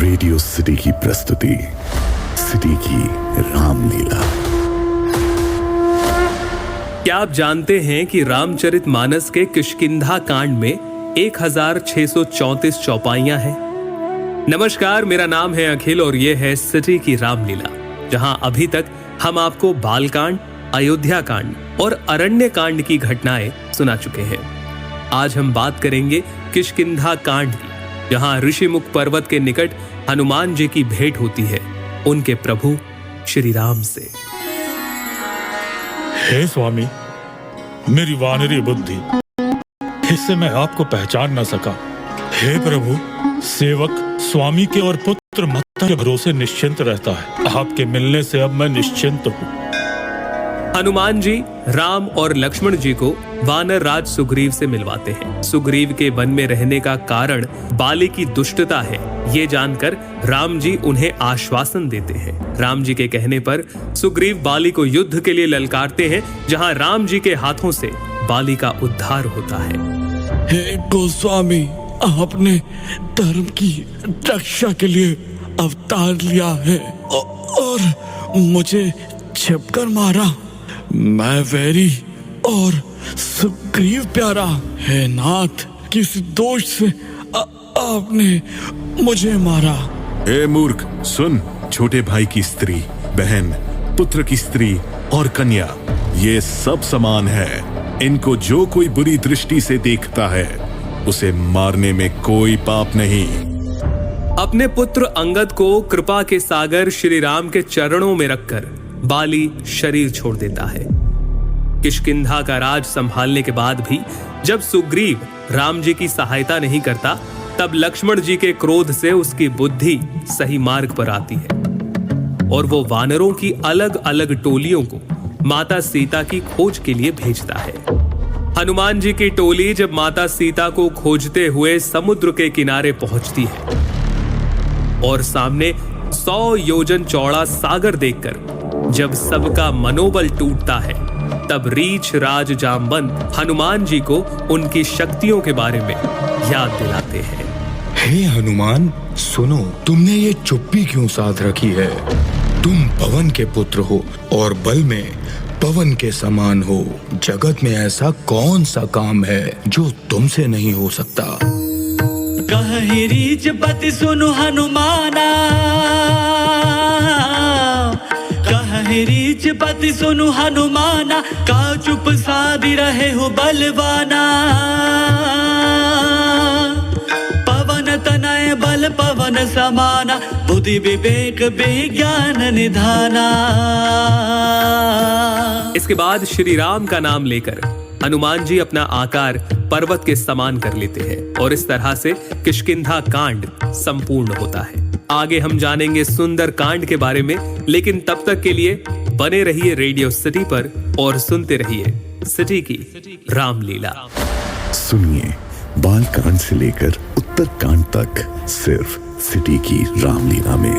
Radio city की प्रस्तुति, city की रामलीला। क्या आप जानते हैं कि रामचरितमानस के किष्किंधा कांड में 1634 चौपाइयां हैं? नमस्कार, मेरा नाम है अखिल और ये है सिटी की रामलीला, जहां अभी तक हम आपको बालकांड, अयोध्या कांड और अरण्य कांड की घटनाएं सुना चुके हैं। आज हम बात करेंगे किष्किंधा कांड की, जहां ऋषिमुख पर्वत के निकट हनुमान जी की भेंट होती है उनके प्रभु श्री राम से। हे स्वामी, मेरी वानरी बुद्धि, इससे मैं आपको पहचान न सका। हे प्रभु, सेवक स्वामी के और पुत्र माता के भरोसे निश्चिंत रहता है। आपके मिलने से अब मैं निश्चिंत हूँ। हनुमान जी राम और लक्ष्मण जी को वानर राज सुग्रीव से मिलवाते हैं। सुग्रीव के वन में रहने का कारण बाली की दुष्टता है, ये जानकर राम जी उन्हें आश्वासन देते हैं। राम जी के कहने पर सुग्रीव बाली को युद्ध के लिए ललकारते हैं, जहां राम जी के हाथों से बाली का उद्धार होता है। हे गोस्वामी, आपने धर्म की रक्षा के लिए अवतार लिया है और मुझे छिपकर मारा। मैं वैरी और सुग्रीव प्यारा है नाथ, किस दोष से आपने मुझे मारा? ए मूर्ख, सुन। छोटे भाई की स्त्री, बहन, पुत्र की स्त्री और कन्या, ये सब समान है। इनको जो कोई बुरी दृष्टि से देखता है उसे मारने में कोई पाप नहीं। अपने पुत्र अंगद को कृपा के सागर श्री राम के चरणों में रखकर बाली शरीर छोड़ देता है। किष्किंधा का राज संभालने के बाद भी जब सुग्रीव राम जी की सहायता नहीं करता, तब लक्ष्मण जी के क्रोध से उसकी बुद्धि सही मार्ग पर आती है और वो वानरों की अलग अलग टोलियों को माता सीता की खोज के लिए भेजता है। हनुमान जी की टोली जब माता सीता को खोजते हुए समुद्र के किनारे पहुंचती है और सामने 100 योजन चौड़ा सागर देखकर जब सबका मनोबल टूटता है, तब रीछ राज जामवंत हनुमान जी को उनकी शक्तियों के बारे में याद दिलाते हैं। हे हनुमान, सुनो, तुमने ये चुप्पी क्यों साध रखी है? तुम पवन के पुत्र हो और बल में पवन के समान हो। जगत में ऐसा कौन सा काम है जो तुमसे नहीं हो सकता? कहीं रीछ पति सुनु हनुमाना, कहीं रीछ पति सुनु हनुमाना, का चुप साधी रहे हो बलवाना। पवन तनय बल पवन समाना, बुद्धि विवेक विज्ञान निधाना। इसके बाद श्री राम का नाम लेकर हनुमान जी अपना आकार पर्वत के समान कर लेते हैं और इस तरह से किष्किंधा कांड संपूर्ण होता है। आगे हम जानेंगे सुंदर कांड के बारे में, लेकिन तब तक के लिए बने रहिए रेडियो सिटी पर और सुनते रहिए सिटी की रामलीला। सुनिए बाल कांड से लेकर उत्तर कांड तक, सिर्फ सिटी की रामलीला में।